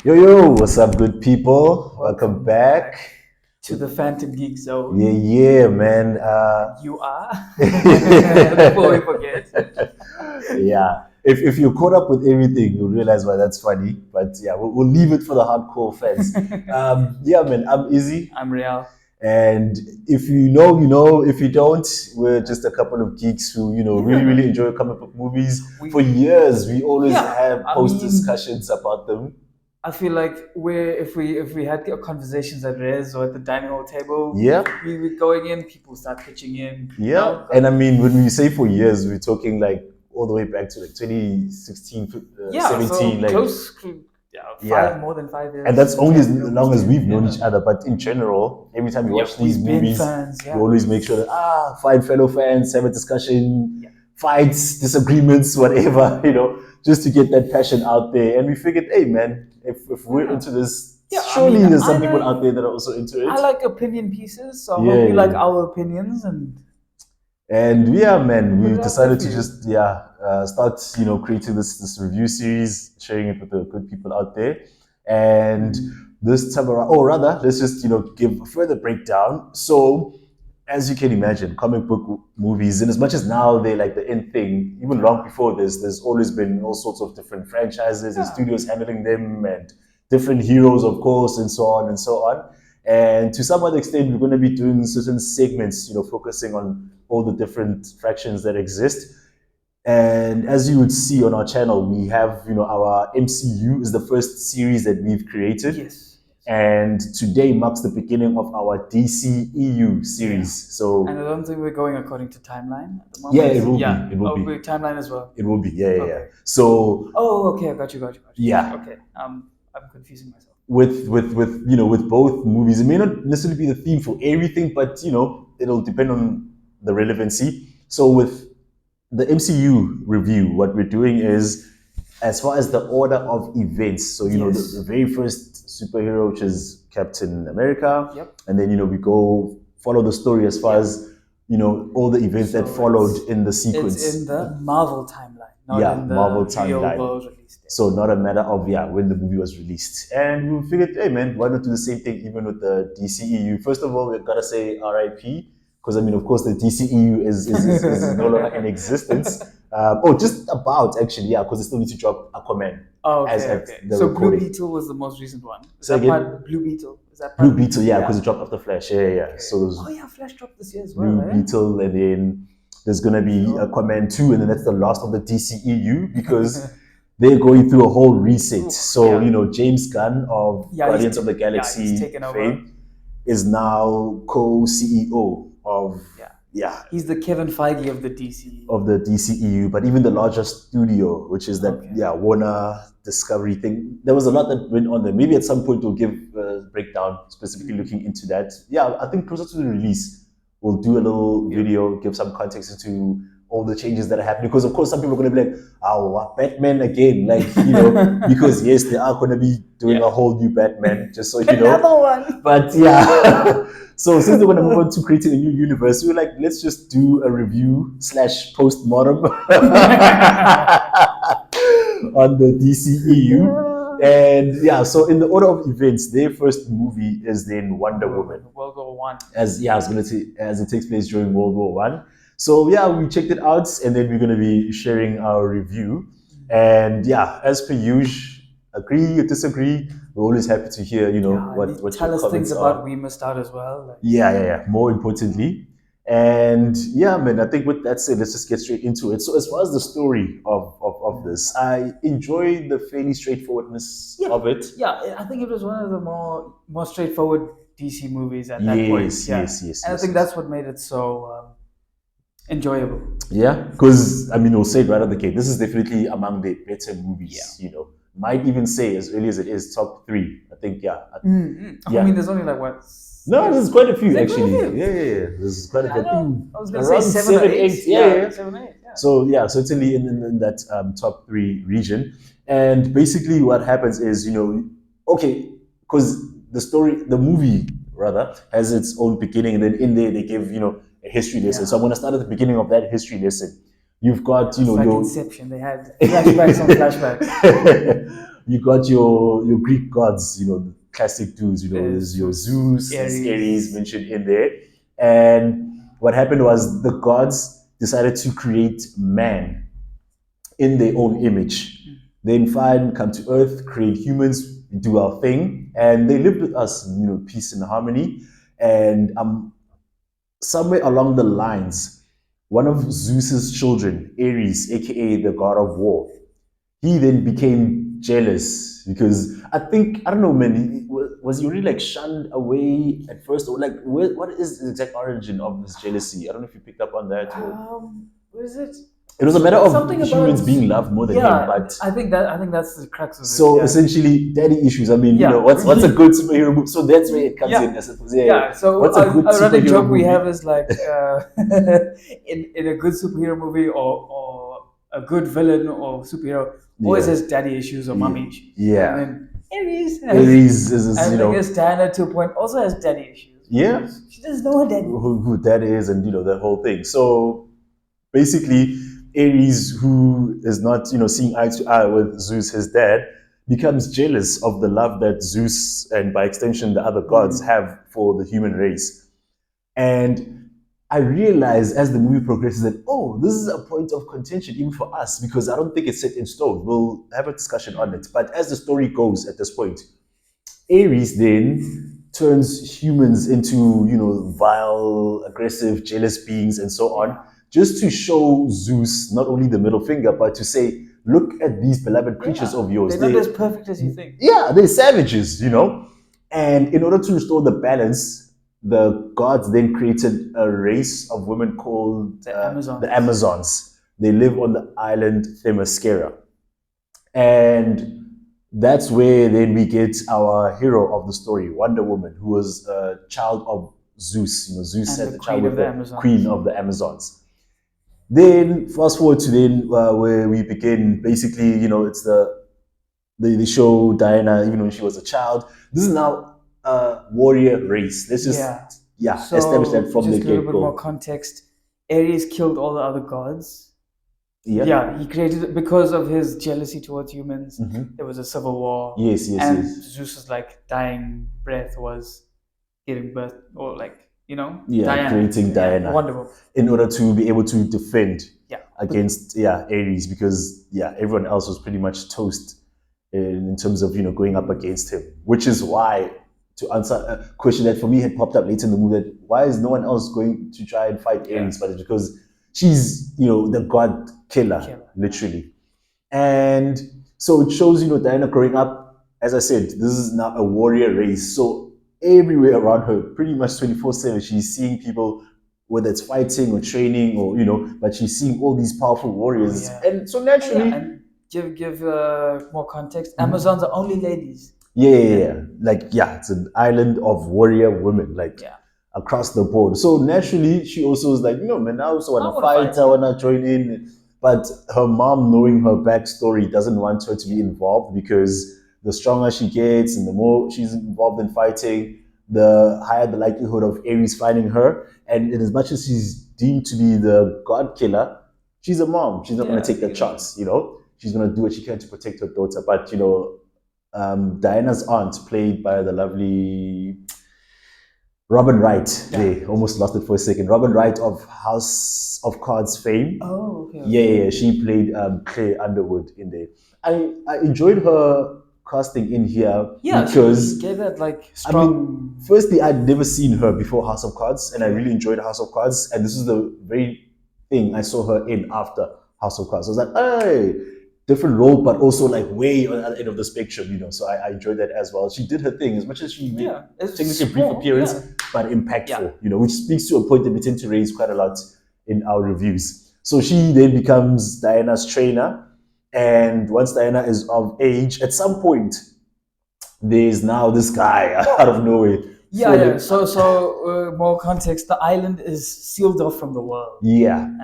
Yo, what's up, good people? Welcome back. To the Phantom Geek Zone. Yeah, man. You are? Before we forget. Yeah, if you're caught up with everything, you'll realize why that's funny. But yeah, we'll leave it for the hardcore fans. Yeah, man, I'm Izzy. I'm Riyaal. And if you know, you know. If you don't, we're just a couple of geeks who, really enjoy comic book movies. For years, we always have post discussions about them. I feel like if we had conversations at Res or at the dining hall table, we were going in, people start pitching in. Yeah, and I mean, when we say for years, we're talking like all the way back to like 2016, 17, so close. More than 5 years. And that's only as long as we've known each other. But in general, every time you watch these movies, we always make sure that find fellow fans, have a discussion, fights, disagreements, whatever, just to get that passion out there. And we figured, hey man, if we're into this, surely there's some people out there that are also into it. I like opinion pieces, so I hope you like our opinions. And yeah, man, we decided to just start creating this review series, sharing it with the good people out there. And this time around, or rather, let's just give a further breakdown. So, as you can imagine, comic book movies, and as much as now they're like the in thing, even long before this, there's always been all sorts of different franchises and studios handling them, and different heroes, of course, and so on and so on. And to some other extent, we're going to be doing certain segments, focusing on all the different fractions that exist. And as you would see on our channel, we have, our MCU is the first series that we've created. Yes. And today marks the beginning of our DCEU series. So, and I don't think we're going according to timeline at the moment. Yeah, it will be. It will be. Timeline as well. It will be. Yeah. So. Oh, okay. I got you. Yeah. Okay. I'm confusing myself. With both movies, it may not necessarily be the theme for everything, but it'll depend on the relevancy. So with the MCU review, what we're doing is, as far as the order of events, so the very first superhero, which is Captain America, and then we go follow the story as far as all the events that followed in the sequence. It's in the Marvel timeline, not in the Marvel timeline. Real release date. So not a matter of when the movie was released. And we figured, hey man, why not do the same thing even with the DCEU? First of all, we've got to say RIP, because of course the DCEU is no longer in existence. Just about actually, because they still need to drop Aquaman. Oh, okay. So Blue Beetle was the most recent one. Is that part Blue Beetle? Blue Beetle, because it dropped after Flash. Yeah. Okay. So Flash dropped this year as well. Blue Beetle, and then there's gonna be Aquaman 2, and then that's the last of the DCEU because they're going through a whole reset. So James Gunn of Guardians of the Galaxy fame is now co-CEO of. He's the Kevin Feige of the DCEU. But even the larger studio, which is that Warner Discovery thing, there was a lot that went on there. Maybe at some point we'll give a breakdown specifically looking into that. I think closer to the release, we'll do a little video, give some context into all the changes that are happening. Because of course some people are going to be like, Batman again, because yes, they are going to be doing a whole new Batman, just so you know. Another one. But so since they're going to move on to creating a new universe, we were like, let's just do a review / post-mortem on the DCEU. And so in the order of events, their first movie is then Wonder Woman. World War One. I was going to say, as it takes place during World War One. So we checked it out, and then we're going to be sharing our review. And as per usual, agree or disagree, we're always happy to hear what tell your us things about we missed out as well. More importantly. And man, I think with that said, let's just get straight into it. So as far as the story of this, I enjoy the fairly straightforwardness of it. I think it was one of the more straightforward DC movies at that point. Yes. And I think that's what made it so enjoyable. Because we'll say it right out the gate, this is definitely among the better movies. Might even say as early as it is top 3. I think. I mean, there's only like what? No, there's quite a few actually. There's quite a few. I was going to say 7 or 8. 7 or 8. So certainly in that top 3 region. And basically what happens is, because the movie rather has its own beginning, and then in there they give a history lesson. So I'm going to start at the beginning of that history lesson. You've got Inception. They had flashbacks on flashbacks. you got your Greek gods, the classic dudes, there's your Zeus, Zeus, there's Ares. Ares mentioned in there. And what happened was the gods decided to create man in their own image. Then fine, come to earth, create humans, do our thing, and they lived with us, peace and harmony. And somewhere along the lines, one of Zeus's children, Ares, aka the god of war, he then became jealous because I don't know, man, was he really like shunned away at first, or like what is the exact origin of this jealousy? I don't know if you picked up on that. What is it? It was a matter of Something humans about- being loved more than Yeah, him, but I think that's the crux of it. so yeah. essentially daddy issues. I mean, Yeah. what's a good superhero movie? So that's where it comes Yeah. in, I suppose. Yeah, so what's a good running superhero joke we movie? have is like in a good superhero movie or a good villain or superhero always Yeah. has daddy issues or mommy issues. Yeah. And then Ares Ares is, and I guess Diana to a point also has daddy issues. Yeah. because She doesn't know her daddy. who that is, and the whole thing. So basically, Ares, who is not seeing eye to eye with Zeus, his dad, becomes jealous of the love that Zeus and by extension the other gods have for the human race. And I realize as the movie progresses that, this is a point of contention even for us, because I don't think it's set in stone. We'll have a discussion on it. But as the story goes at this point, Ares then turns humans into, vile, aggressive, jealous beings and so on, just to show Zeus not only the middle finger, but to say, look at these beloved creatures of yours. They're not as perfect as you think. Yeah, they're savages, And in order to restore the balance, the gods then created a race of women called the Amazons. They live on the island Themyscira. And that's where then we get our hero of the story, Wonder Woman, who was a child of Zeus. Zeus had the child with the queen of the Amazons. Then fast forward to then where we begin. Basically, it's they show Diana, when she was a child. This is now a warrior race. Let's just so establish that from the get-go. Just a little bit more get-go. context. Ares killed all the other gods. Yeah. Yeah, he created it because of his jealousy towards humans. There was a civil war. Yes. And Zeus's dying breath was giving birth, or Diana. Creating Diana. Wonderful. In order to be able to defend against But Ares, because everyone else was pretty much toast in terms of going up against him, which is why, to answer a question that for me had popped up later in the movie, that why is no one else going to try and fight Ares? But it's because she's the god killer, literally. And so it shows Diana growing up. As I said, this is now a warrior race, so everywhere around her, pretty much 24/7, she's seeing people, whether it's fighting or training or but she's seeing all these powerful warriors. And so naturally, and give more context. Amazons are only ladies. It's an island of warrior women, across the board. So naturally, she also was like, man, I also want to fight. I want to join in. But her mom, knowing her backstory, doesn't want her to be involved, because the stronger she gets and the more she's involved in fighting, the higher the likelihood of Ares finding her. And in as much as she's deemed to be the god killer, she's a mom. She's not going to take that chance, She's going to do what she can to protect her daughter. But, Diana's aunt, played by the lovely Robin Wright. They almost lost it for a second. Robin Wright of House of Cards fame. Oh, okay. Yeah. She played Claire Underwood in there. I enjoyed her casting in here because she gave that strong. Firstly, I'd never seen her before House of Cards, and I really enjoyed House of Cards. And this is the very thing I saw her in after House of Cards. I was like, hey, different role, but also way on the other end of the spectrum, So I enjoyed that as well. She did her thing, as much as she made technically a brief appearance, but impactful, which speaks to a point that we tend to raise quite a lot in our reviews. So she then becomes Diana's trainer, and once Diana is of age, at some point, there's now this guy out of nowhere. So more context. The island is sealed off from the world.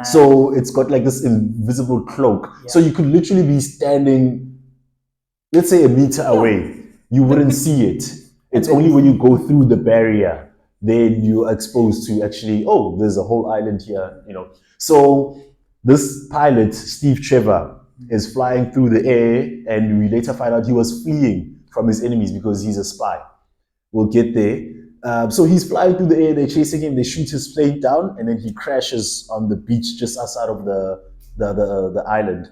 So it's got this invisible cloak. So you could literally be standing, let's say, a meter away. You wouldn't see it. It's only when you go through the barrier, then you're exposed to actually, there's a whole island here, So this pilot, Steve Trevor, is flying through the air, and we later find out he was fleeing from his enemies because he's a spy. We'll get there. So he's flying through the air, they're chasing him, they shoot his plane down, and then he crashes on the beach just outside of the island.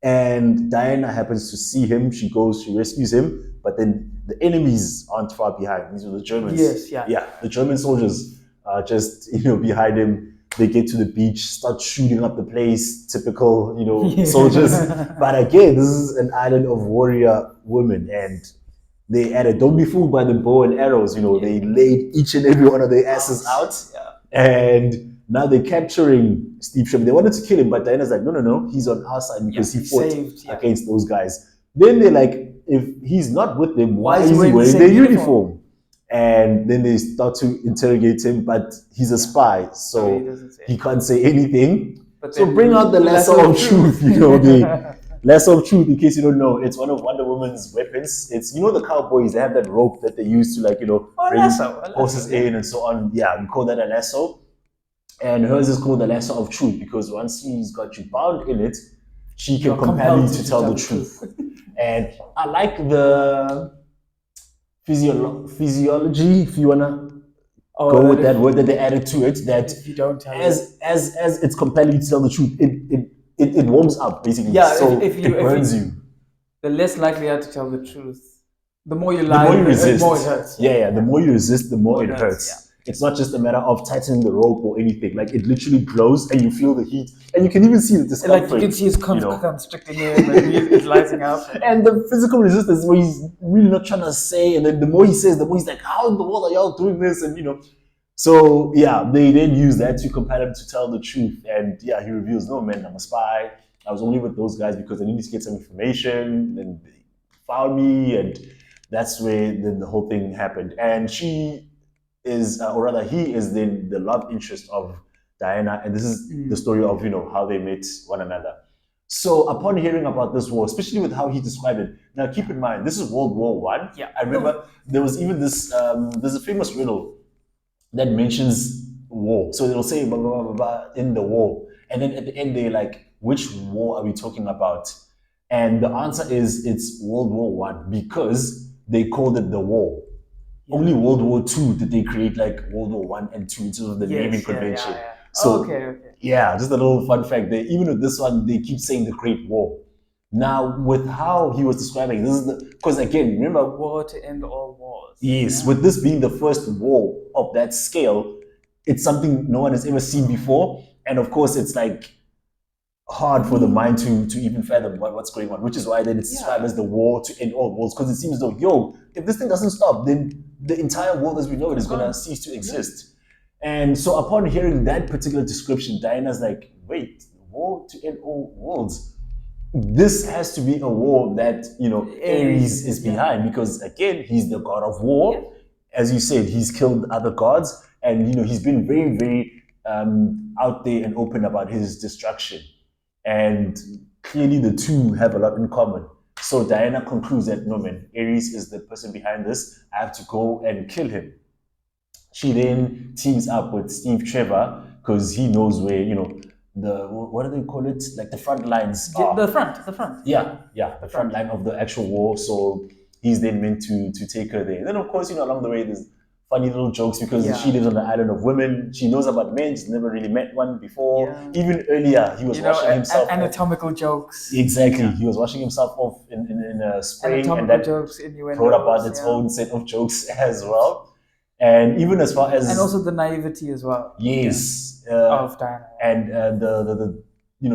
And Diana happens to see him, she goes, she rescues him, but then the enemies aren't far behind. These are the Germans. Yes, yeah. Yeah, the German soldiers are just, behind him. They get to the beach, start shooting up the place, typical, soldiers. But again, this is an island of warrior women, and they added, don't be fooled by the bow and arrows, they laid each and every one of their asses out. Yeah. And now they're capturing Steve Trevor. They wanted to kill him, but Diana's like, no, he's on our side because he fought against those guys. Then they're like, if he's not with them, why is he wearing their uniform? And then they start to interrogate him, but he's a spy, so he can't say anything. So bring out the lasso of truth, the lasso of truth, in case you don't know. It's one of Wonder Woman's weapons. It's, the cowboys, they have that rope that they use to, bring horses in and so on. Yeah, we call that a lasso. And hers is called the lasso of truth because once she's got you bound in it, she can compel you to tell the truth. And I like the physiology, if you wanna go with that word that they added to it, that if you don't tell as it's compelling to tell the truth, it warms up basically. Yeah, so it burns you. The less likely you are to tell the truth. The more you lie, the more it hurts. Yeah. The more you resist, the more it hurts. Yeah. It's not just a matter of tightening the rope or anything. Like, it literally glows and you feel the heat. And you can even see the discomfort. Like, you can see his constricting him and he's lighting up. And the physical resistance where he's really not trying to say. And then the more he says, the more he's like, how in the world are y'all doing this? And, So, yeah, they then use that to compel him to tell the truth. And, yeah, he reveals, no, man, I'm a spy. I was only with those guys because I needed to get some information. And they found me. And that's where then the whole thing happened. And she is, or rather he is then the love interest of Diana, and this is the story of how they met one another. So upon hearing about this war, especially with how he described it, now keep in mind this is World War I. Yeah, I remember there was even this. There's a famous riddle that mentions war. So they'll say blah, blah, blah, blah, in the war, and then at the end they're like, which war are we talking about? And the answer is it's World War I because they called it the war. Only World War II did they create like World War I and II in terms of the naming convention. Yeah. So, yeah, just a little fun fact. Even with this one, they keep saying the Great War. Now, with how he was describing, this is because again, remember, war to end all wars. Yes, with this being the first war of that scale, it's something no one has ever seen before, and of course, it's like hard for the mind to even fathom what's going on, which is why then it's described as the war to end all wars, because it seems though, if this thing doesn't stop, then the entire world as we know it is going to cease to exist. And so upon hearing that particular description, Diana's like, wait, war to end all worlds. This has to be a war that, Ares is behind, because again, he's the god of war. Yeah. As you said, he's killed other gods, and, he's been very, very out there and open about his destruction. And clearly the two have a lot in common. So Diana concludes that, no man, Ares is the person behind this. I have to go and kill him. She then teams up with Steve Trevor because he knows where, what do they call it? Like the front lines are. The front. Yeah, the front line of the actual war. So he's then meant to take her there. And then, of course, along the way, there's funny little jokes because she lives on the island of women. She knows about men. She's never really met one before. Yeah. Even earlier, he was washing himself anatomical jokes. Exactly. Yeah. He was washing himself off in a spring. And that jokes, brought about its own set of jokes as well. And even as far as... And also the naivety as well. Yes. Of Diana. And the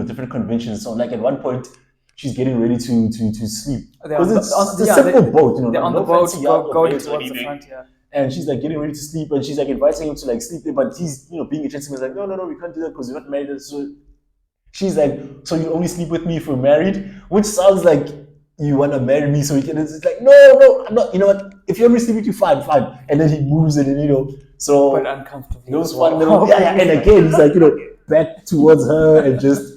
different conventions. So like at one point, she's getting ready to sleep. Because it's a simple boat. They're on the boat going towards the front, And she's like getting ready to sleep, and she's like inviting him to like sleep there, but he's being a gentleman, like, no, we can't do that because we're not married. So she's like, so you only sleep with me if we're married, which sounds like you want to marry me so we can. It's like, no, I'm not. You know what? If you want me to sleep with you, fine. And then he moves it, and so but uncomfortably. Those fun little and again he's like back towards her and just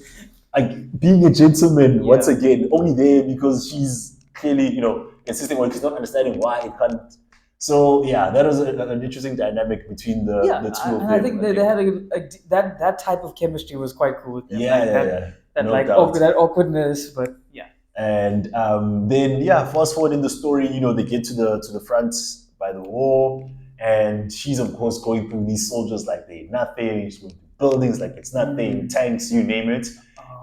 like being a gentleman once again, only there because she's clearly insisting on. She's not understanding why it can't. So that was an interesting dynamic between the two of them. I think they had that type of chemistry was quite cool. That awkwardness, but And then fast forward in the story, they get to the front by the war, and she's of course going through these soldiers like they're nothing. She's going through buildings like it's nothing, tanks, you name it.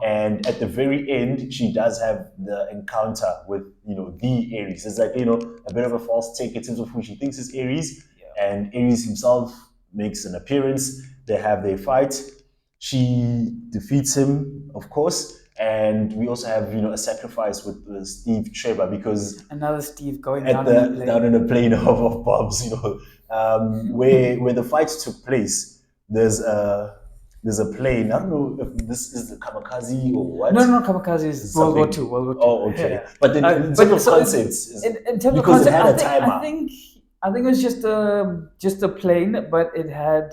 And at the very end, she does have the encounter with the Ares. It's like a bit of a false take in terms of who she thinks is Ares, and Ares himself makes an appearance. They have their fight. She defeats him, of course, and we also have a sacrifice with Steve Trevor, because another Steve going down in a plane of bombs. Where the fight took place. There's a plane. I don't know if this is the kamikaze or what. No, kamikaze is World War II. Oh, okay. Yeah. But then in terms of concepts, in terms because of concept, it had a timer. I think it was just a plane, but it had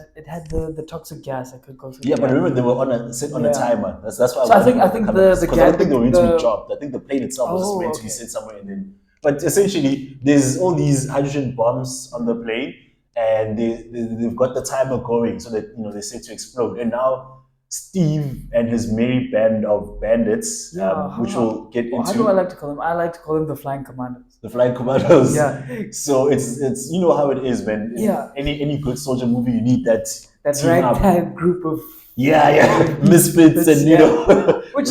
the toxic gas that could go through. Yeah, but remember they were set on a timer. That's why. So I think the I don't think they were meant to be dropped. I think the plane itself was just meant to be set somewhere, and then. But essentially, there's all these hydrogen bombs on the plane, and they've got the timer going so that they're set to explode. And now Steve and his merry band of bandits, which we'll get into. How do I like to call them? I like to call them the Flying Commandos. The Flying Commandos. Yeah. So it's how it is, man. Yeah. Any good soldier movie, you need that ragtag group of misfits and which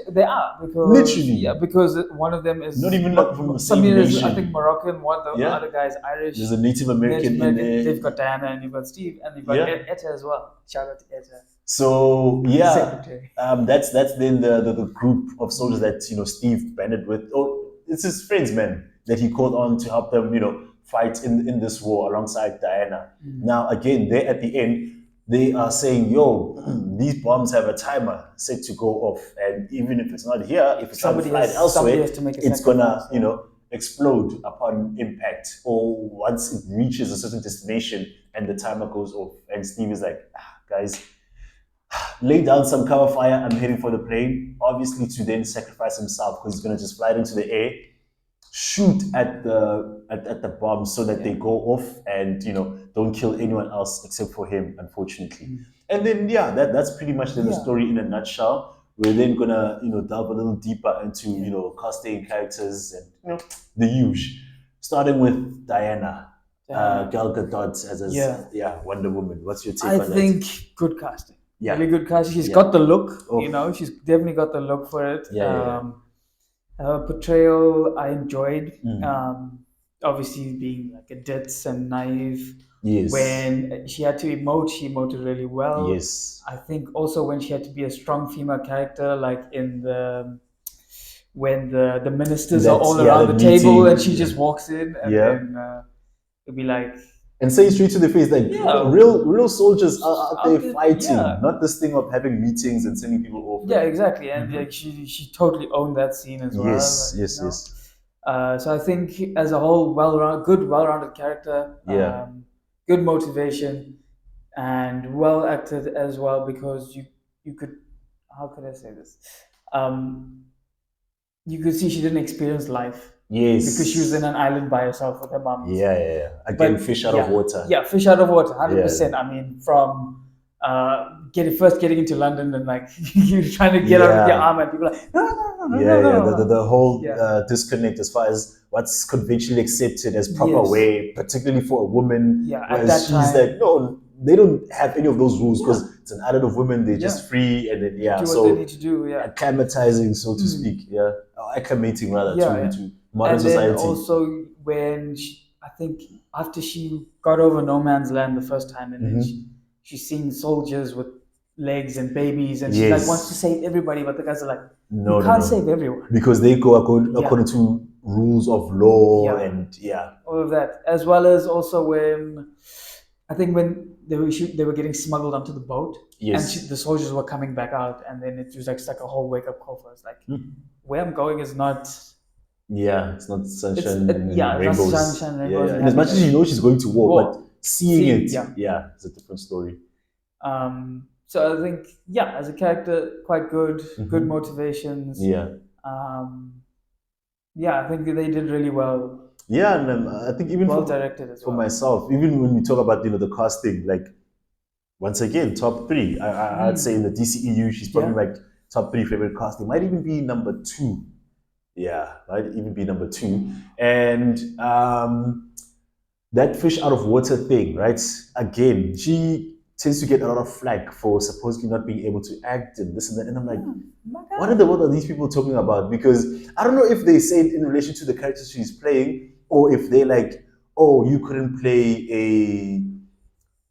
they are, because literally because one of them is not even like from the same nation. I think Moroccan, the other guy is Irish. There's a Native American in there. They've got Diana and you've got Steve and you've got Etta as well. Shout out to Etta. So that's then the group of soldiers that Steve banded with. Oh, it's his friends, man, that he called on to help them fight in this war alongside Diana. Now again, they at the end, they are saying, yo, these bombs have a timer set to go off, and even if it's not here, if it's flight elsewhere, it's gonna explode upon impact, or once it reaches a certain destination and the timer goes off. And Steve is like, guys, lay down some cover fire, I'm heading for the plane, obviously to then sacrifice himself, because he's gonna just fly it into the air, shoot at the bombs so that they go off and don't kill anyone else except for him, unfortunately. And then that's pretty much the story in a nutshell. We're then gonna delve a little deeper into casting characters and the usual, starting with Diana. Gal Gadot as Wonder Woman. What's your take on that? I think good casting. Really good casting. She's got the look. She's definitely got the look for it. Her portrayal I enjoyed. Obviously being like a ditz and naive. Yes. When she had to emote, she emoted really well. Yes. I think also when she had to be a strong female character, like when the ministers are all around the table and she just walks in and then it'd be like, and say straight to the face, like real soldiers are out there fighting, not this thing of having meetings and sending people off. Yeah, exactly. And like she totally owned that scene as well. Yes. So I think as a whole, well-rounded character, good motivation, and well acted as well, because you could, how could I say this? You could see she didn't experience life. Yes. Because she was in an island by herself with her mom. Yeah. Again, fish out of water. Yeah, fish out of water, 100%. I mean, from getting into London and like you're trying to get out of your arm and people are like, no. The whole disconnect as far as what's conventionally accepted as proper way, particularly for a woman. Yeah, at that time. She's like, no, they don't have any of those rules because it's an island of women. They're just free and then do what they need to do. Acclimatizing, so to speak. Acclimating rather to modern and society. And then also when I think after she got over no man's land the first time, and then she's seen soldiers with legs and babies, and she like wants to save everybody, but the guys are like, you can't save everyone because they go according to rules of law and all of that, as well as also when they were getting smuggled onto the boat, and the soldiers were coming back out, and then it was like a whole wake up call for us, like where I'm going is not. It's not sunshine and rainbows. Not sunshine and rainbows. And as much as she's going to war, but seeing it, it's a different story. So I think, as a character, quite good, good motivations. I think they did really well. And I think even directed as well. For myself, even when we talk about the casting, like once again, top 3. I'd say in the DCEU, she's probably like top 3 favorite casting. Might even be number 2. Yeah, might even be number two. And that fish out of water thing, right? Again, she tends to get a lot of flack for supposedly not being able to act and this and that. And I'm like, what in the world are these people talking about? Because I don't know if they say it in relation to the character she's playing, or if they like, oh, you couldn't play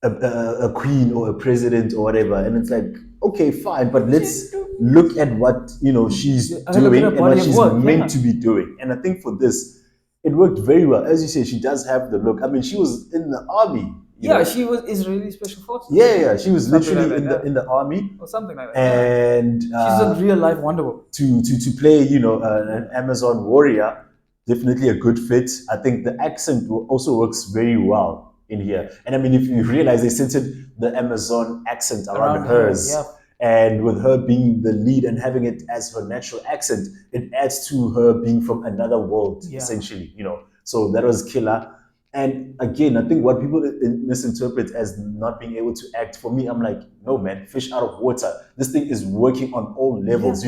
a queen or a president or whatever. And it's like, okay, fine, but let's look at what she's doing and what she's meant to be doing. And I think for this, it worked very well. As you say, she does have the look. I mean, she was in the army. She was Israeli Special Forces. Yeah, she was something literally like in the army or something like that. And she's a real life Wonder Woman. To play, an Amazon warrior, definitely a good fit. I think the accent also works very well in here. And I mean, if you realize they centered the Amazon accent around hers. And with her being the lead and having it as her natural accent, it adds to her being from another world, essentially, So that was killer. And again, I think what people misinterpret as not being able to act, for me, I'm like, no, man, fish out of water. This thing is working on all levels,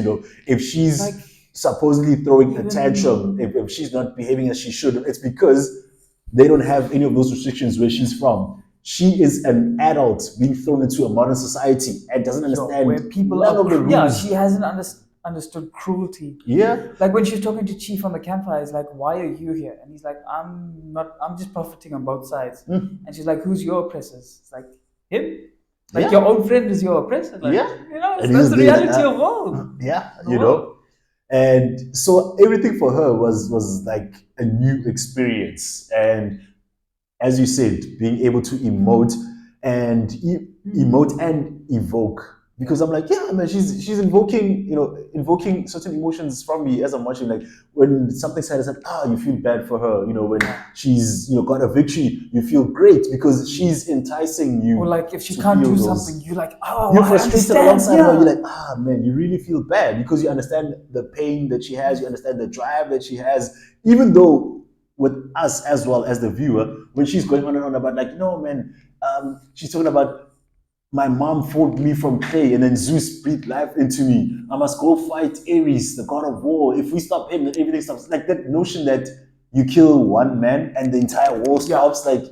If she's supposedly throwing a tantrum, if she's not behaving as she should, it's because they don't have any of those restrictions where she's from. She is an adult being thrown into a modern society and doesn't understand where people none of the rules. Yeah, she hasn't understood cruelty. Yeah. Like when she's talking to Chief on the campfire, he's like, why are you here? And he's like, I'm just profiting on both sides. And she's like, who's your oppressors? It's like, him? Like your own friend is your oppressor. Like, that's the reality of world. Yeah, And so everything for her was like a new experience. And as you said, being able to emote and evoke. Because I'm like, yeah, man, she's invoking certain emotions from me as I'm watching. Like when something sad is like, you feel bad for her. When she's got a victory, you feel great because she's enticing you. Or like if she can't do something, you're like, you're frustrated alongside her. You're like, man, you really feel bad because you understand the pain that she has, you understand the drive that she has, even though with us as well as the viewer, when she's going on and on about like, no, man, she's talking about my mom formed me from clay and then Zeus breathed life into me. I must go fight Ares, the god of war. If we stop him, then everything stops. Like that notion that you kill one man and the entire war stops, like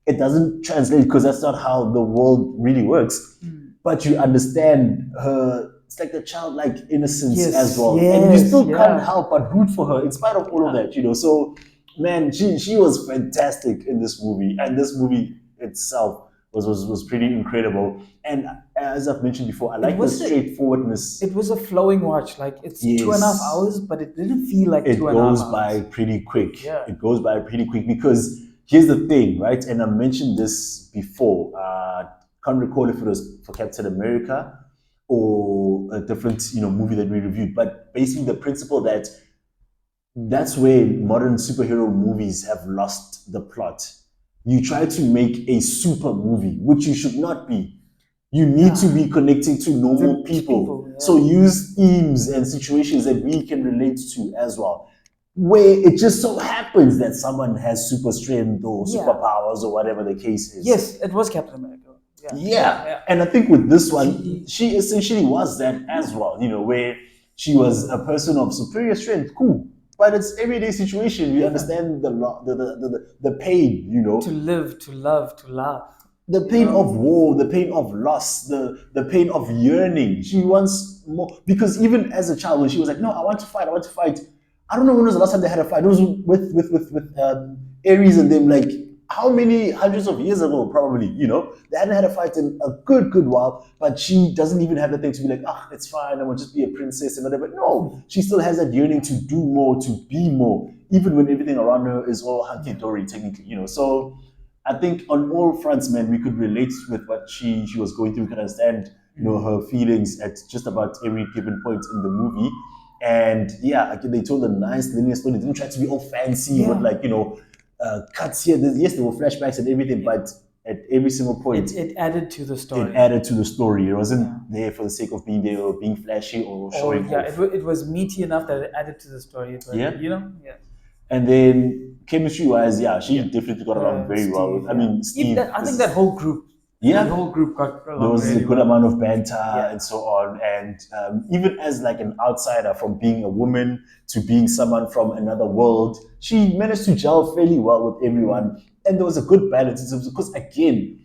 it doesn't translate because that's not how the world really works. But you understand her, it's like the childlike innocence as well. And you still can't help but root for her in spite of all of that, So, man, she was fantastic in this movie. And this movie itself was pretty incredible. And as I've mentioned before, I like the straightforwardness. It was a flowing watch. Like it's 2.5 hours, but it didn't feel like 2.5 hours. It goes by pretty quick. It goes by pretty quick because here's the thing, right? And I mentioned this before. Can't recall if it was for Captain America or a different movie that we reviewed. But basically the principle that's where modern superhero movies have lost the plot. You try to make a super movie, which you should not be. You need to be connecting to normal people. So use themes and situations that we can relate to as well. Where it just so happens that someone has super strength or superpowers or whatever the case is. Yes, it was Captain America. Yeah. And I think with this one, she essentially was that as well, where she was a person of superior strength. Cool. But it's everyday situation. We understand the pain, To live, to love, to laugh. The pain of war, the pain of loss, the pain of yearning. She wants more. Because even as a child, when she was like, no, I want to fight. I don't know when was the last time they had a fight. It was with Ares and them, like, how many hundreds of years ago, probably, they hadn't had a fight in a good while, but she doesn't even have the thing to be like, it's fine, I will just be a princess and whatever. No, she still has that yearning to do more, to be more, even when everything around her is all hunky-dory, technically, So I think on all fronts, man, we could relate with what she was going through. We could understand, her feelings at just about every given point in the movie. And they told a nice linear story. They didn't try to be all fancy with like, cuts here. Yes, there were flashbacks and everything, but at every single point, it added to the story. It added to the story. It wasn't there for the sake of being there or being flashy or showing off. It was meaty enough that it added to the story. But, And then chemistry-wise, she definitely got along very well. I mean, Steve. I think that whole group Yeah, the whole group got along. There was really a good well. amount of banter and so on. And even as like an outsider, from being a woman to being someone from another world, she managed to gel fairly well with everyone. And there was a good balance because again,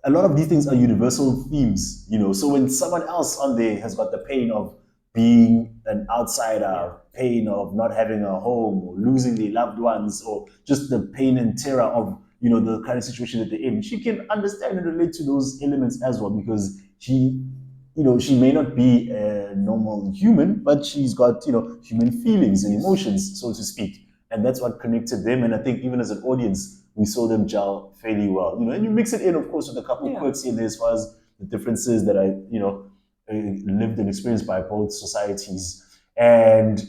a lot of these things are universal themes, So when someone else on there has got the pain of being an outsider, pain of not having a home or losing their loved ones, or just the pain and terror of the current situation that they're in, she can understand and relate to those elements as well because she may not be a normal human, but she's got human feelings and emotions, so to speak, and that's what connected them. And I think even as an audience, we saw them gel fairly well. And you mix it in, of course, with a couple quirks in there as far as the differences that I lived and experienced by both societies. And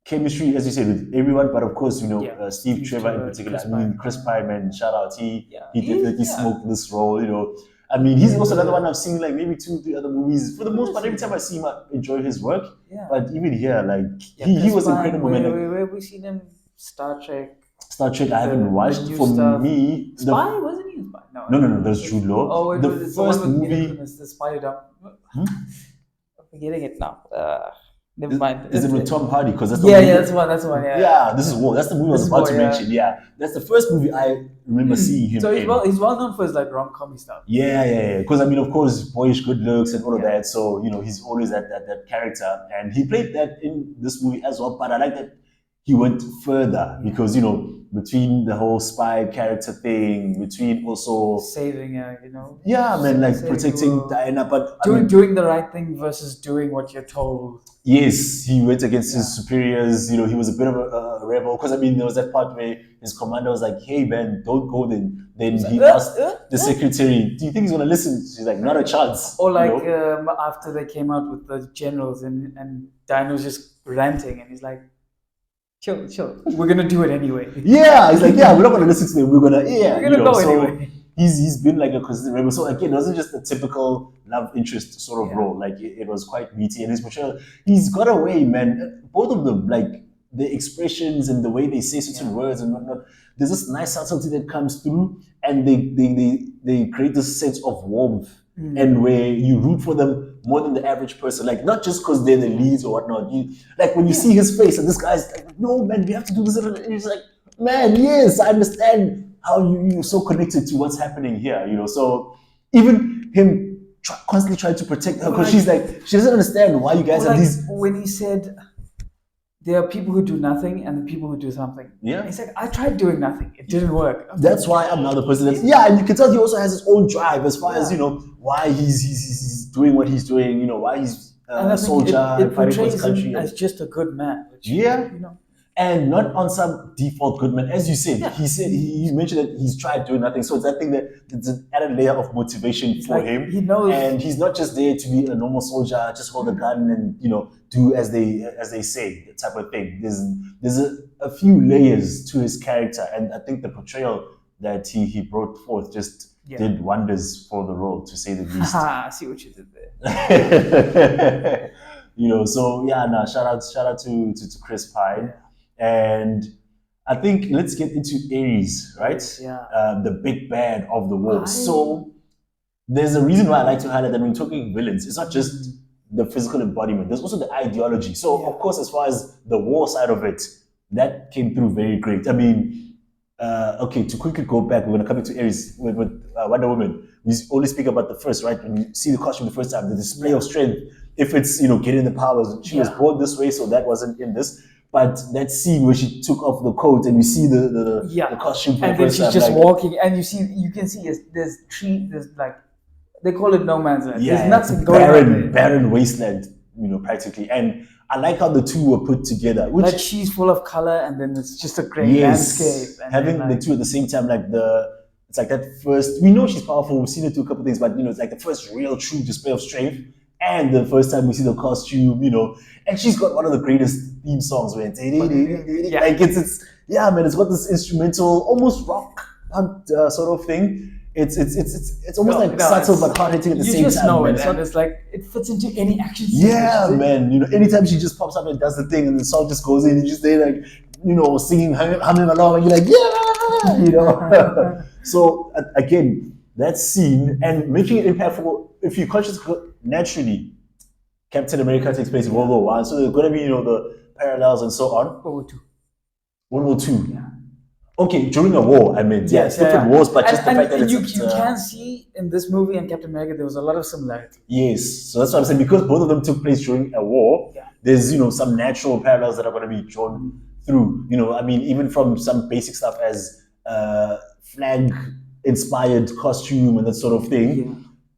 chemistry, as you said, with everyone, but of course, Steve Trevor in particular. Chris Pine, man, shout out. He definitely smoked this role. I mean, he's also another one I've seen like maybe 2-3 other movies. For the most part, every time I see him, I enjoy his work. Yeah. But even here, like he was incredible, man. Where have we seen him? Star Trek. I haven't watched. For me, Spy wasn't he? Spy? No. There's Jude Law. Oh, the first movie. The Spy Dump. I'm forgetting it now. Never mind. Is it with Tom Hardy? Because that's that's one. That's one. Yeah, this is War. That's the movie I was about to mention. Yeah, that's the first movie I remember seeing him. So he's well known for his like rom-com stuff. Yeah. Because I mean, of course, boyish good looks and all of that. So he's always that character, and he played that in this movie as well. But I like that he went further because between the whole spy character thing, between also saving man, like protecting Diana, but doing the right thing versus doing what you're told. Yes, he went against his superiors. He was a bit of a rebel because I mean there was that part where his commander was like, "Hey man, don't go." Then he asked the secretary, "Do you think he's gonna listen?" She's like, "Not a chance." Or like after they came out with the generals and Dino's just ranting and he's like, Chill. We're gonna do it anyway. Yeah, he's like, we're not gonna listen to them. We're gonna go anyway. He's been like a consistent rebel. So again, it wasn't just a typical love interest sort of role. Like it was quite meaty, and his portrayal, he's got a way, man. Both of them, like the expressions and the way they say certain words and whatnot. There's this nice subtlety that comes through, and they create this sense of warmth. And where you root for them more than the average person, like not just because they're the leads or whatnot. Like when you see his face and this guy's like, "No man, we have to do this," and he's like, "Man, yes, I understand how you're so connected to what's happening here." So even him constantly trying to protect her because she's like she doesn't understand why you guys have these. When he said, there are people who do nothing and the people who do something. Yeah. He's like, I tried doing nothing. It didn't work. That's why I'm now the person that's... Yeah, and you can tell he also has his own drive as far as, why he's doing what he's doing, why he's a soldier it fighting for his country. Him as just a good man. Which, And not on some default good man. As you said, he mentioned that he's tried doing nothing. So it's that thing that it's an added layer of motivation for him. He knows. And he's not just there to be a normal soldier, just hold a gun and, do as they say, that type of thing. There's a few layers to his character. And I think the portrayal that he brought forth just did wonders for the role, to say the least. I see what you did there. Shout out to Chris Pine. And I think let's get into Ares, right? Yeah. The big bad of the war. So there's a reason why I like to highlight that when we're talking villains, it's not just the physical embodiment. There's also the ideology. So of course, as far as the war side of it, that came through very great. I mean, to quickly go back, we're going to come into Ares with Wonder Woman. We only speak about the first, right? When you see the costume the first time, the display of strength. If it's getting the powers, she was born this way, so that wasn't in this. But that scene where she took off the coat and you see the costume for and the then first she's time, just walking, and you can see there's like they call it no man's land. Yeah, there's nothing going on. Barren wasteland, practically. And I like how the two were put together. Which, like she's full of color, and then it's just a great landscape. And having the two at the same time, it's like that first. We know she's powerful. We've seen her do a couple things, but it's like the first real, true display of strength. And the first time we see the costume, and she's got one of the greatest theme songs where it's it's got this instrumental, almost rock sort of thing. It's almost subtle but hard hitting at the same time. You just know it, and it's like it fits into any action scene. Yeah, man. Anytime she just pops up and does the thing, and the song just goes in, and you're just there like, singing, humming along, and you're like, yeah, So again, that scene and making it impactful. If you conscious naturally, Captain America takes place in World War One, so there's going to be the parallels and so on. World War Two. World War Two. Yeah. Okay, during a war, I mean, it's different wars, but just the fact that you can see in this movie and Captain America there was a lot of similarity. Yes, so that's what I'm saying. Because both of them took place during a war, there's some natural parallels that are going to be drawn through. I mean, even from some basic stuff as flag-inspired costume and that sort of thing. Yeah.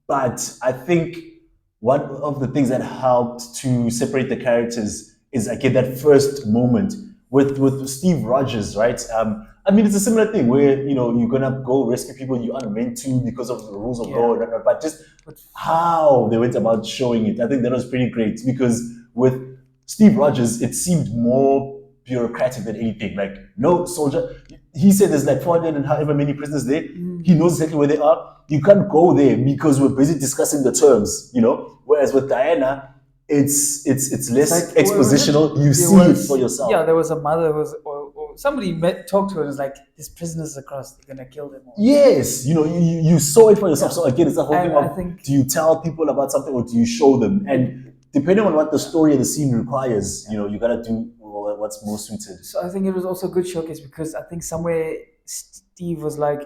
But I think one of the things that helped to separate the characters is again that first moment with Steve Rogers, right? I mean, it's a similar thing where you're gonna go rescue people you aren't meant to because of the rules of law, but just how they went about showing it, I think that was pretty great. Because with Steve Rogers, it seemed more bureaucratic than anything. Like, no soldier. He said there's like 400 and however many prisoners there. He knows exactly where they are. You can't go there because we're busy discussing the terms. Whereas with Diana, it's less like, expositional. You see it for yourself. Yeah, there was a mother who was. Somebody talked to her and was like, "There's prisoners across. They're gonna kill them all." Yes, you saw it for yourself. Yeah. So again, it's a whole thing of do you tell people about something or do you show them? And depending on what the story of the scene requires, you gotta do what's more suited. So I think it was also a good showcase because I think somewhere Steve was like,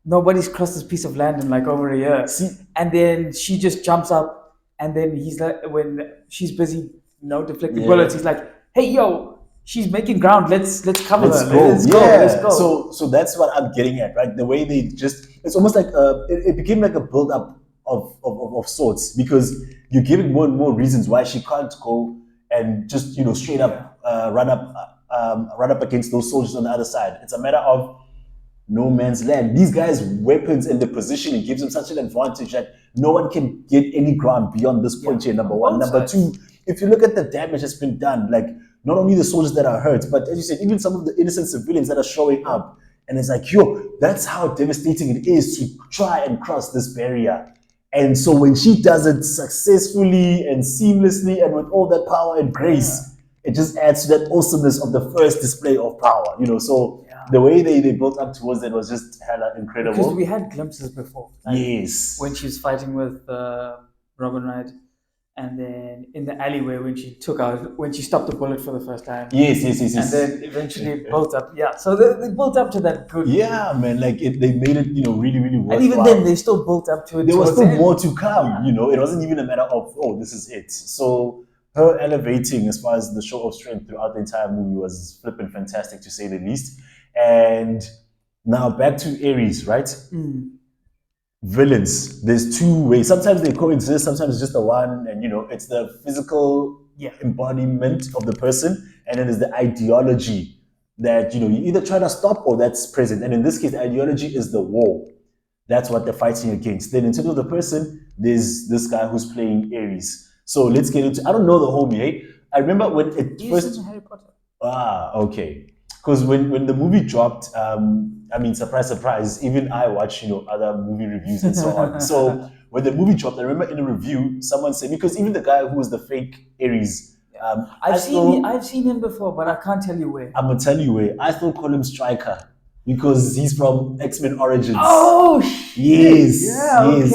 "Nobody's crossed this piece of land in like over a year," and then she just jumps up, and then he's like, when she's busy, deflecting bullets, he's like, "Hey, yo. She's making ground. Let's cover her. Let's go. So that's what I'm getting at, right? The way they it's almost like it became like a build up of sorts because you're giving more and more reasons why she can't go and just straight up run up against those soldiers on the other side. It's a matter of no man's land. These guys' weapons and the positioning gives them such an advantage that no one can get any ground beyond this point here. Number one. Number two, if you look at the damage that's been done, like. Not only the soldiers that are hurt, but as you said, even some of the innocent civilians that are showing up. And it's like, that's how devastating it is to try and cross this barrier. And so when she does it successfully and seamlessly and with all that power and grace, it just adds to that awesomeness of the first display of power. So the way they built up towards it was just hella incredible. Because we had glimpses before. Like yes. When she was fighting with Robin Wright. And then in the alleyway when she stopped the bullet for the first time. Yes. And then eventually it built up. Yeah. So they built up to that good. Yeah, man. Like they made it, really, really worthwhile. And even then they still built up to it. There was still more to come. Yeah. It wasn't even a matter of this is it. So her elevating as far as the show of strength throughout the entire movie was flipping fantastic to say the least. And now back to Ares, right? Villains, there's two ways. Sometimes they coexist, sometimes it's just the one, and it's the physical embodiment of the person, and then there's the ideology that you either try to stop or that's present. And in this case, the ideology is the war. That's what they're fighting against. Then in terms of the person, there's this guy who's playing Ares. So let's get into. I don't know the homie. Hey, I remember when it first. Harry Potter. Okay. Because when the movie dropped, I mean, surprise, surprise, even I watch, other movie reviews and so on. So when the movie dropped, I remember in a review, someone said, because even the guy who was the fake Ares, I've seen him before, but I can't tell you where. I'm going to tell you where. I still call him Stryker because he's from X-Men Origins. Oh, yes. Yes.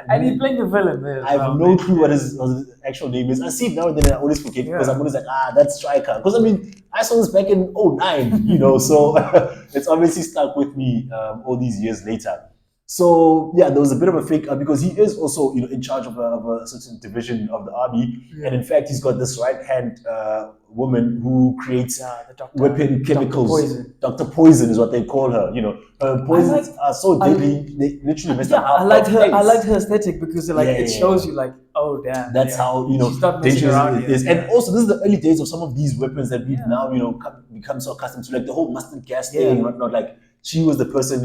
And he's playing the villain there. I have no clue what his actual name is. I see it now and then I always forget because I'm always like, that's Stryker. Because I mean, I saw this back in 2009, so it's obviously stuck with me all these years later. So yeah, there was a bit of a fake because he is also in charge of a certain division of the army, and in fact he's got this right hand woman who creates weapon chemicals. Dr. Poison is what they call her. Poisons are so deadly. They literally mess up. I like her aesthetic because it shows you oh damn. That's how dangerous it is. And also this is the early days of some of these weapons that we've now become so accustomed to, like the whole mustard gas thing and whatnot. Like she was the person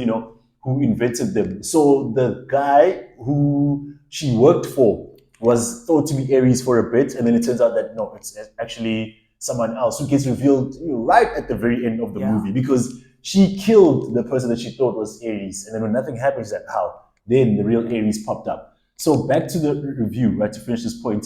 who invented them. So the guy who she worked for was thought to be Ares for a bit, and then it turns out that no, it's actually someone else who gets revealed right at the very end of the movie because she killed the person that she thought was Ares, and then when nothing happens, like how? Then the real Ares popped up. So back to the review, right? To finish this point,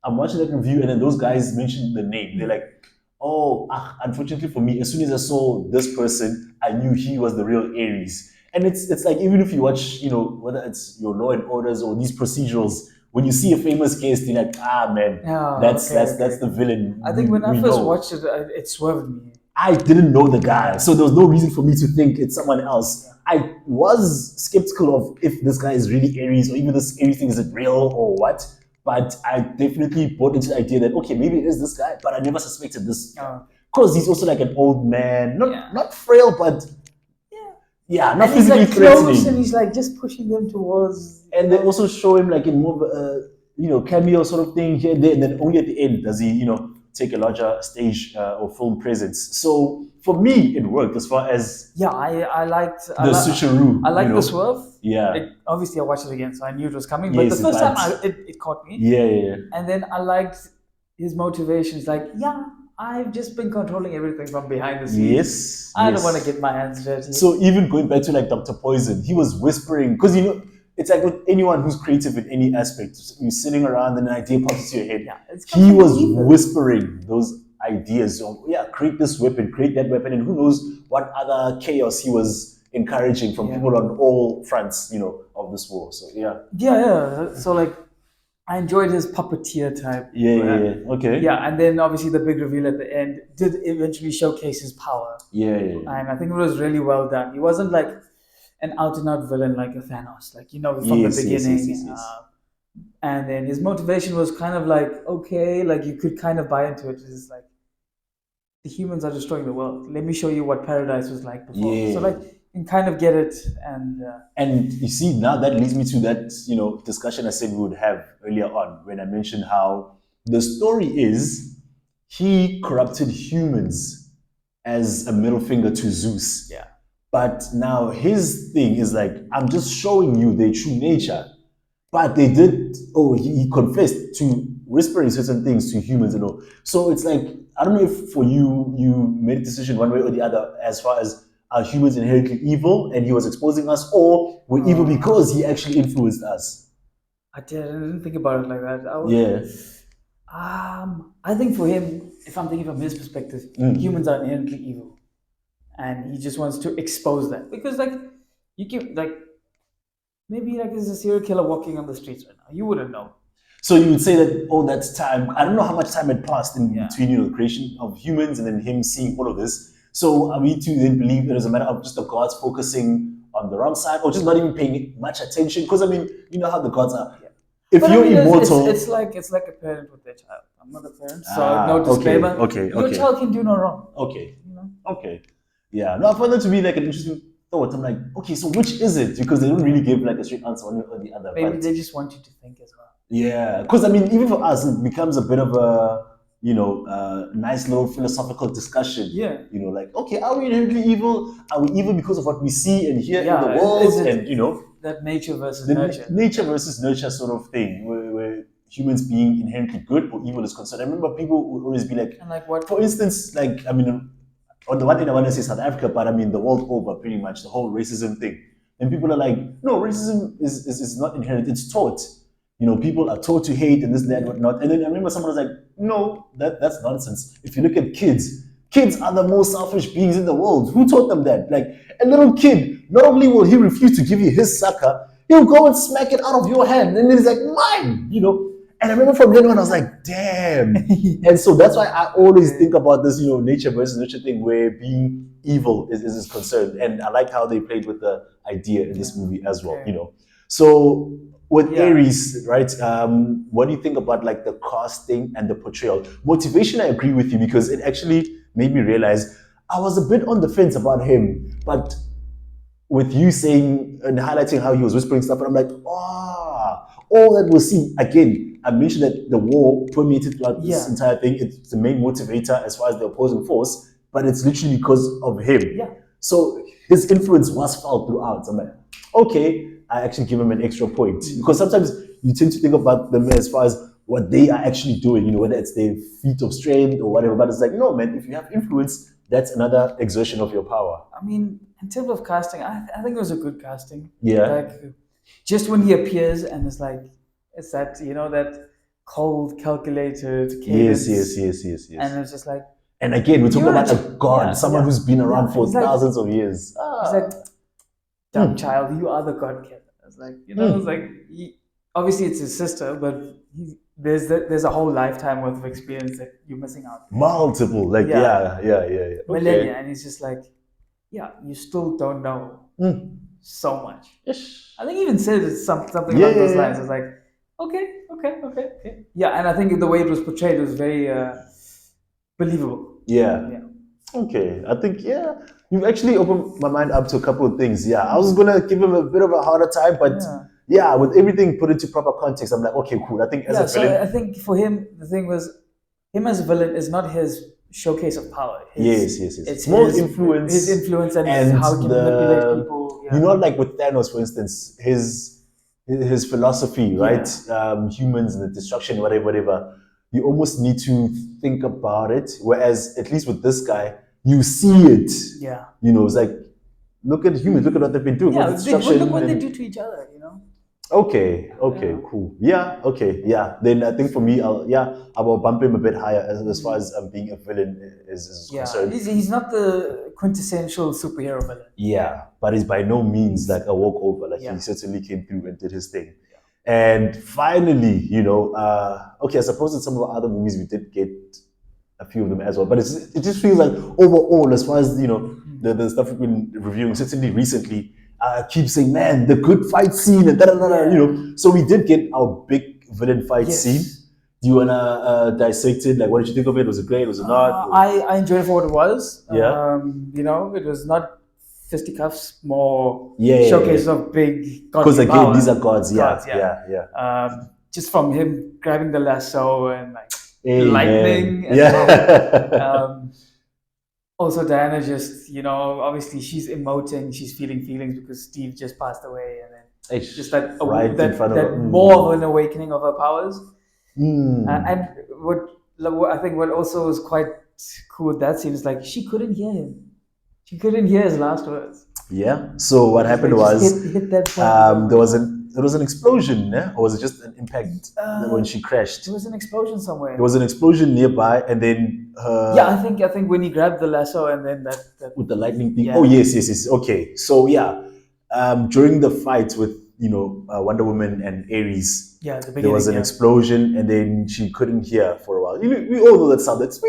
I'm watching that review, and then those guys mentioned the name. They're like, unfortunately for me, as soon as I saw this person, I knew he was the real Ares. And it's like, even if you watch, whether it's your Law and Orders or these procedurals, when you see a famous case, you're like, man, that's the villain. I think when I first watched it, it swerved me. I didn't know the guy, so there was no reason for me to think it's someone else. I was skeptical of if this guy is really Aries, or even this Aries thing is it real or what. But I definitely bought into the idea that, okay, maybe it is this guy, but I never suspected this. Because he's also like an old man, not frail, but not and physically he's like threatening. Close, and he's like just pushing them towards. And they also show him like in more of a cameo sort of thing here and there, and then only at the end does he take a larger stage or film presence. So for me, it worked as far as I liked the switcheroo. I liked the swerve. Yeah. Obviously, I watched it again, so I knew it was coming. But the first time, it caught me. Yeah. And then I liked his motivations. Like, I've just been controlling everything from behind the scenes. Yes. I don't want to get my hands dirty. So even going back to like Dr. Poison, he was whispering, because it's like with anyone who's creative in any aspect, you're sitting around and an idea pops into your head. He was whispering those ideas of, create this weapon, create that weapon, and who knows what other chaos he was encouraging from people on all fronts, of this war. So So like, I enjoyed his puppeteer type. Okay. And then obviously the big reveal at the end did eventually showcase his power. And I think it was really well done. He wasn't like an out-and-out villain like a Thanos, like, from the beginning. Yes. And then his motivation was kind of like, okay, like you could kind of buy into it. It's like, the humans are destroying the world. Let me show you what paradise was like before. So like, you can kind of get it. And you see, now that leads me to that, discussion I said we would have earlier on, when I mentioned how the story is he corrupted humans as a middle finger to Zeus. But now his thing is like, I'm just showing you their true nature. But they did, he confessed to whispering certain things to humans, So it's like, I don't know if for you made a decision one way or the other as far as, are humans inherently evil and he was exposing us, or we're evil because he actually influenced us? I didn't think about it like that. I think for him, if I'm thinking from his perspective, humans are inherently evil. And he just wants to expose that. Because like, you can, like, maybe like there's a serial killer walking on the streets right now. You wouldn't know. So you would say that all that time, I don't know how much time had passed in between, the creation of humans and then him seeing all of this. So are we to then believe it is a matter of just the gods focusing on the wrong side, or just not even paying much attention? Because you know how the gods are. If you're immortal, it's like a parent with their child. I'm not a parent, so no disclaimer. Okay. Your child can do no wrong. Okay. Okay. Yeah. No, I found that to be like an interesting thought. I'm like, okay, so which is it? Because they don't really give like a straight answer one way or the other. Maybe they just want you to think as well. Yeah, because even for us, it becomes a bit of a nice little philosophical discussion. Like, okay, are we inherently evil? Are we evil because of what we see and hear in the world? And that nature versus nurture. Nature versus nurture sort of thing, where humans being inherently good or evil is concerned. I remember people would always be like, and like what? For instance, like, on the one hand, I want to say South Africa, but the world over, pretty much the whole racism thing. And people are like, no, racism is not inherent; it's taught. People are taught to hate and this, that, whatnot. And then I remember someone was like, no, that's nonsense. If you look at kids are the most selfish beings in the world. Who taught them that? Like, a little kid, not only will he refuse to give you his sucker, he'll go and smack it out of your hand. And then he's like, mine, And I remember from then on, I was like, damn. And so that's why I always think about this, nature versus nurture thing, where being evil is concerned. And I like how they played with the idea in this movie as well, So with Aries, right? What do you think about like the casting and the portrayal? Motivation, I agree with you, because it actually made me realize I was a bit on the fence about him, but with you saying and highlighting how he was whispering stuff, and I'm like, all that we'll see. Again, I mentioned that the war permeated throughout this entire thing. It's the main motivator as far as the opposing force, but it's literally because of him. So his influence was felt throughout. So I'm like, okay, I actually give him an extra point. Because sometimes you tend to think about them as far as what they are actually doing, whether it's their feat of strength or whatever. But it's like, no, man, if you have influence, that's another exertion of your power. In terms of casting, I think it was a good casting. Yeah. Like, just when he appears and it's like, it's that, that cold, calculated cadence. Yes. And it's just like... And again, we're talking about a god, someone who's been around for thousands of years. It's like, dumb child. You are the god killer. It's like, it's like obviously it's his sister, but there's a whole lifetime worth of experience that you're missing out. Multiple, like yeah. Millennia, and it's just like, you still don't know so much. I think he even said something along those lines. It's like, okay. Yeah, and I think the way it was portrayed was very believable. Yeah. Okay, I think you've actually opened my mind up to a couple of things. Yeah, I was gonna give him a bit of a harder time, but with everything put into proper context, I'm like, okay, cool. I think as a villain, I think for him, the thing was, him as a villain is not his showcase of power. Yes. It's more influence. His influence and how he can manipulate people. You know, like with Thanos, for instance, his philosophy, right? Humans and the destruction, whatever. You almost need to think about it. Whereas, at least with this guy, you see it. Yeah. It's like, look at humans. Look at what they've been doing. Yeah, look what they do to each other. Okay, cool. Yeah, okay, yeah. Then I think for me, I will bump him a bit higher as far as being a villain is concerned. He's not the quintessential superhero villain. Yeah, but he's by no means like a walkover. Like he certainly came through and did his thing. And finally, okay, I suppose in some of the other movies we did get a few of them as well, but it just feels like overall, as far as the stuff we've been reviewing, certainly recently, keep saying, man, the good fight scene and So we did get our big villain fight scene. Do you wanna dissect it? Like, what did you think of it? Was it great? Was it not? I enjoyed it for what it was. Yeah. It was not fisticuffs, more showcases of big godly because again, power. These are gods. Yeah. Just from him grabbing the lasso and like lightning. And also, Diana just, obviously she's emoting, she's feeling feelings because Steve just passed away, and then just that more of an awakening of her powers. And what I think what also was quite cool with that scene is like she couldn't hear him. She couldn't hear his last words. Yeah. So what happened was hit that point. there was an explosion, or was it just an impact when she crashed? There was an explosion somewhere. There was an explosion nearby, and then I think when he grabbed the lasso and then that with the lightning thing. Yeah. Oh yes. Okay. So during the fight with Wonder Woman and Ares, there was an explosion, and then she couldn't hear for a while. We all know that sound. That's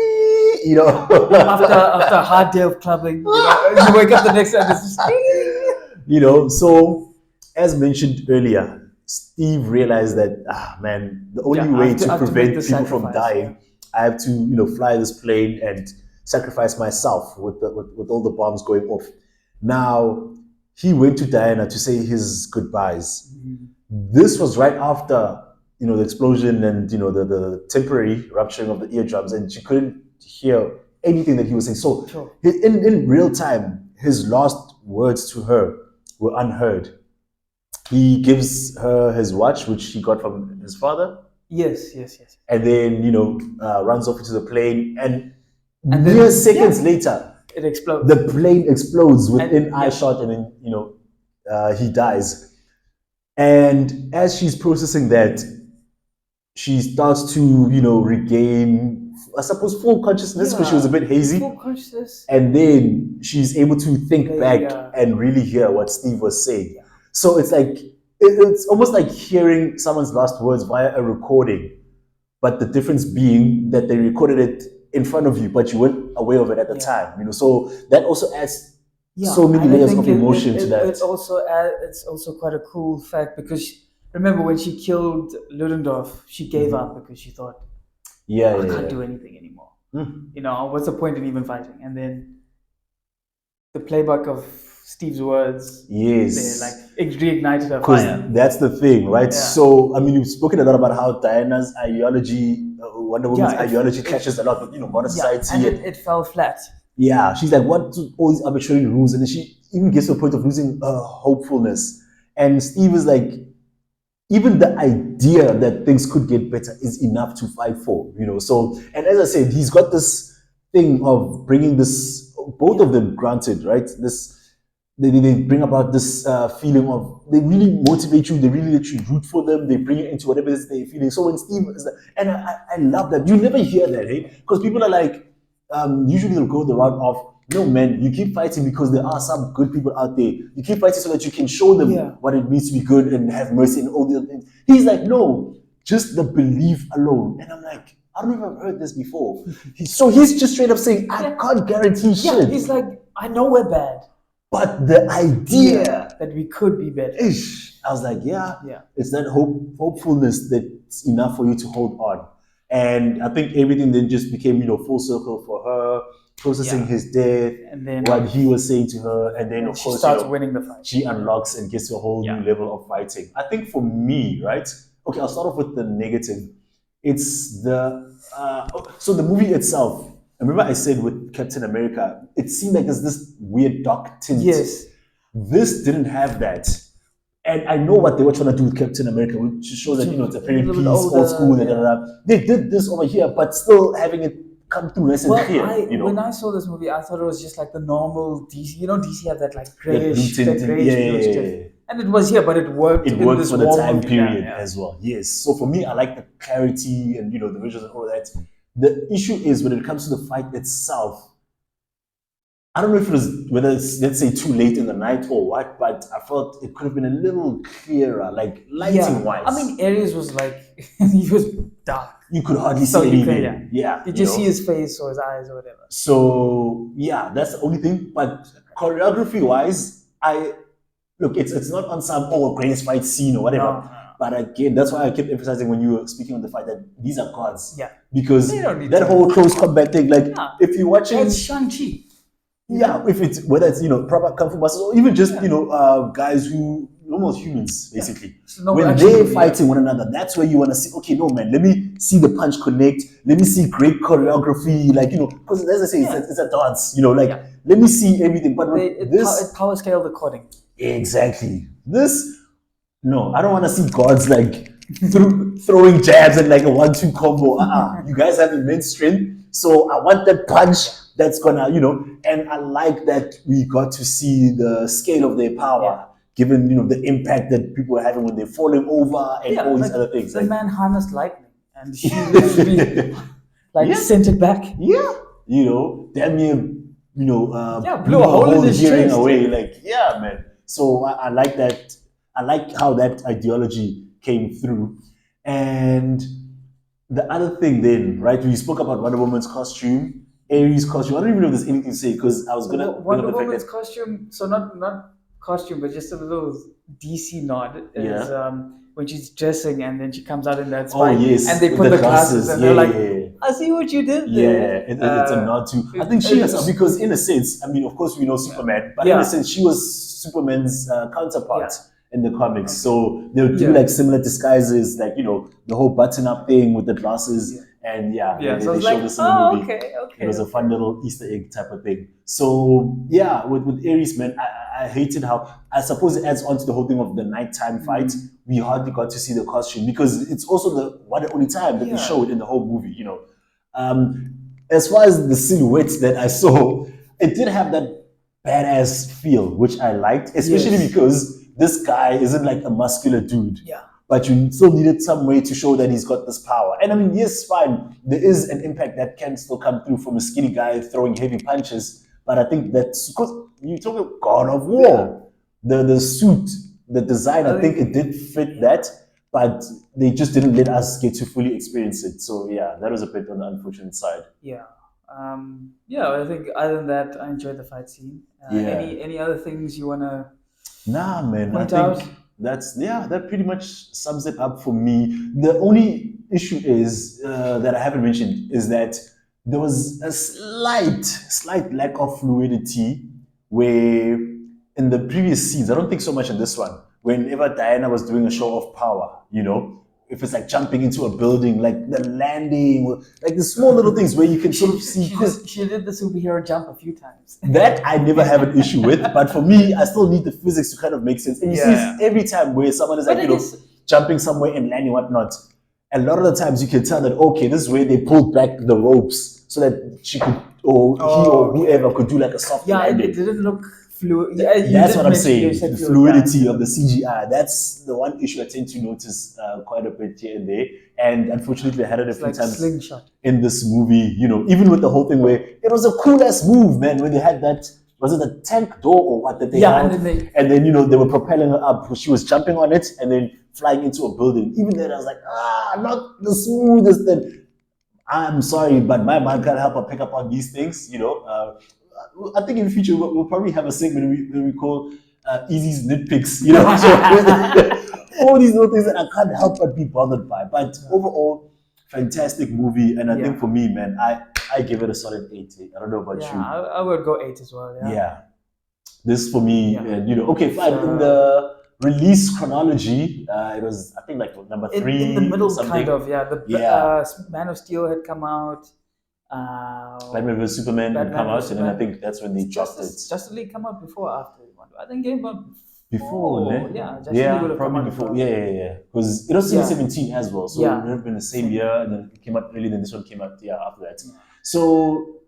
after a hard day of clubbing, you wake up the next day and it's just So as mentioned earlier, Steve realized that the only way to prevent people from dying, I have to fly this plane and sacrifice myself with all the bombs going off. Now he went to Diana to say his goodbyes. This was right after the explosion and the temporary rupturing of the eardrums, and she couldn't hear anything that he was saying. So in real time, his last words to her were unheard. He gives her his watch, which he got from his father. Yes. And then runs off into the plane, and mere seconds later, it explodes. The plane explodes within eyeshot, and then he dies. And as she's processing that, she starts to regain, I suppose, full consciousness because she was a bit hazy. Full consciousness. And then she's able to think back and really hear what Steve was saying. So it's like it's almost like hearing someone's last words via a recording, but the difference being that they recorded it in front of you, but you weren't aware of it at the time. So that also adds so many layers of emotion to that. It's also quite a cool fact because remember when she killed Ludendorff, she gave up because she thought, I can't do anything anymore. What's the point in even fighting? And then the playback of Steve's words, they reignited her fire. That's the thing, right? Yeah. So you've spoken a lot about how Diana's ideology, Wonder Woman's ideology clashes a lot with modern society, and it fell flat. Yeah, she's like, what all these arbitrary rules, and then she even gets to a point of losing hopefulness. And Steve is like, even the idea that things could get better is enough to fight for, So, and as I said, he's got this thing of bringing this, both of them, granted, right? They bring about this feeling of, they really motivate you, they really let you root for them, they bring you into whatever it is they're feeling. So when Steve is like, and I love that, you never hear that, because people are like, usually they'll go the route of, no, man, you keep fighting because there are some good people out there. You keep fighting so that you can show them what it means to be good and have mercy and all the other things. He's like, no, just the belief alone. And I'm like, I don't know if I've heard this before. So he's just straight up saying, I can't guarantee shit. Yeah, he's like, I know we're bad. But the idea that we could be better. I was like, it's that hopefulness that's enough for you to hold on. And I think everything then just became, full circle for her, processing his death, and then what he was saying to her, and then of course, starts winning the fight. She unlocks and gets to a whole new level of fighting. I think for me, right? Okay, I'll start off with the negative. It's so the movie itself. Remember I said with Captain America, it seemed like there's this weird dark tint. Yes. This didn't have that. And I know what they were trying to do with Captain America, which shows that, it's a very peace, old school, They did this over here, but still having it come through nice and clear. When I saw this movie, I thought it was just like the normal DC. DC had that like grayish, and it was here, but it worked. It worked for the time period as well. Yes. So for me, I like the clarity and the visuals and all that. The issue is when it comes to the fight itself. I don't know if it was whether it's, let's say, too late in the night or what, but I felt it could have been a little clearer, like lighting wise. I mean, Ares was like he was dark. You could hardly see anything. You just see his face or his eyes or whatever. So that's the only thing. But choreography wise, it's not on some greatest fight scene or whatever. No. But again, that's why I kept emphasizing when you were speaking on the fact that these are gods. Yeah. Because that whole close combat thing, like if you're watching, it's Shang-Chi. Yeah, if it's whether it's proper kung fu masters or even just guys who almost humans basically. When they're fighting one another, that's where you want to see. Okay, no man, let me see the punch connect. Let me see great choreography, because as I say, it's a dance. Let me see everything. But it's power scaled according. Exactly. No, I don't want to see gods throwing jabs and like a 1-2 combo. You guys have immense strength, so I want that punch. That's gonna, and I like that we got to see the scale of their power, given, the impact that people are having when they're falling over and all these other things. The man harnessed lightning and she literally sent it back. Yeah. Damn near, blew a hole in his hearing chest. away. Man. So I like that. I like how that ideology came through. And the other thing then, right, we spoke about Wonder Woman's costume. Ares' costume. I don't even know if there's anything to say because I was gonna Wonder Woman's costume. So not costume, but just a little DC nod is when she's dressing and then she comes out in that spine. Oh yes, and they put the glasses and they're like, I see what you did there. It's a nod to. I think she has because in a sense, I mean, of course we know Superman, but in a sense she was Superman's counterpart. In the comics, so they'll do like similar disguises, like the whole button-up thing with the glasses, and they so showed this in the movie. Okay. It was a fun little Easter egg type of thing. So with Ares, man, I hated how I suppose it adds on to the whole thing of the nighttime fight. We hardly got to see the costume because it's also the one and only time that they showed in the whole movie. As far as the silhouettes that I saw, it did have that badass feel, which I liked, especially because this guy isn't like a muscular dude. Yeah. But you still needed some way to show that he's got this power. And I mean, yes, fine. There is an impact that can still come through from a skinny guy throwing heavy punches. But I think that's because you talk about God of War. The suit, the design, I think it did fit that. But they just didn't let us get to fully experience it. So that was a bit on the unfortunate side. Yeah. I think other than that, I enjoyed the fight scene. Any other things you wanna? Nah, man. I think that pretty much sums it up for me. The only issue is that I haven't mentioned is that there was a slight lack of fluidity where in the previous scenes, I don't think so much in this one, whenever Diana was doing a show of power, if it's like jumping into a building, like the landing, like the small little things where you can sort of see. She did the superhero jump a few times. That I never have an issue with, but for me, I still need the physics to kind of make sense. And you see every time where someone is like, jumping somewhere and landing whatnot. A lot of the times you can tell that, okay, this is where they pulled back the ropes so that she could, or he or whoever could do like a soft landing. It didn't look fluid. That's what I'm saying. The fluidity of the CGI. That's the one issue I tend to notice quite a bit here and there. And unfortunately, I had it a It's few like times slingshot. in this movie, you know, even with the whole thing where it was a cool ass move, man, when they had that, was it a tank door or what that they held? And then, you know, they were propelling her up. She was jumping on it and then flying into a building. Even then, I was like, not the smoothest thing. I'm sorry, but my mind can't help but pick up on these things, you know. I think in the future we'll probably have a segment we call Izzy's nitpicks, you know. So, all these little things that I can't help but be bothered by. But overall, fantastic movie, and I think for me, man, I give it a solid 8. I don't know about you. I would go 8 as well. Yeah. This for me, and you know, okay, fine. In the release chronology, it was I think like number 3 in the middle, something. kind of. The Man of Steel had come out. Batman vs Superman had come out, and then I think that's when they dropped it. Justice League come out before or after? I think it came out before. Yeah, Justice League would have probably come out before. Yeah. Because it was 2017 as well, so it would have been the same year, and then it came out early. Then this one came out after that. So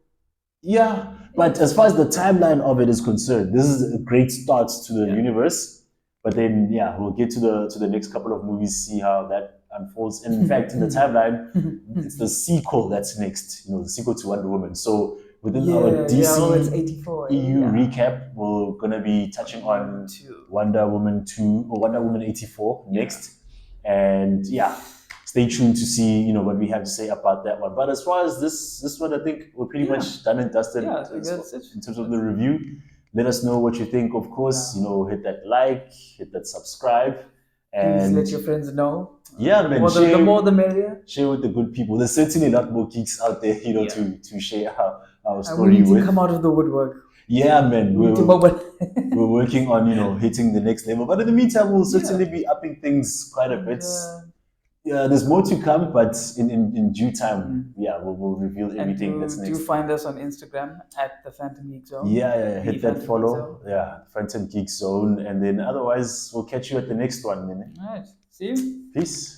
yeah, but as far as the timeline of it is concerned, this is a great start to the universe. But then we'll get to the next couple of movies, see how that unfolds. And in fact, in the timeline, it's the sequel that's next. You know, the sequel to Wonder Woman. So within our DCEU recap, we're gonna be touching on Wonder Woman 2 or Wonder Woman 84 next. And stay tuned to see, you know, what we have to say about that one. But as far as this one, I think we're pretty much done and dusted in terms of the review. Let us know what you think. Of course, you know, hit that like, hit that subscribe, and please let your friends know. Yeah, man. The more the merrier. Share with the good people. There's certainly a lot more geeks out there, you know, to share our story we need with. To come out of the woodwork. Yeah, man. We're working on, you know, hitting the next level. But in the meantime, we'll certainly be upping things quite a bit. There's more to come, but in due time, we'll reveal everything that's next. Do find us on Instagram at the Phantom Geek Zone. Hit that follow. Phantom Geek Zone, and then otherwise we'll catch you at the next one. All right, see you. Peace.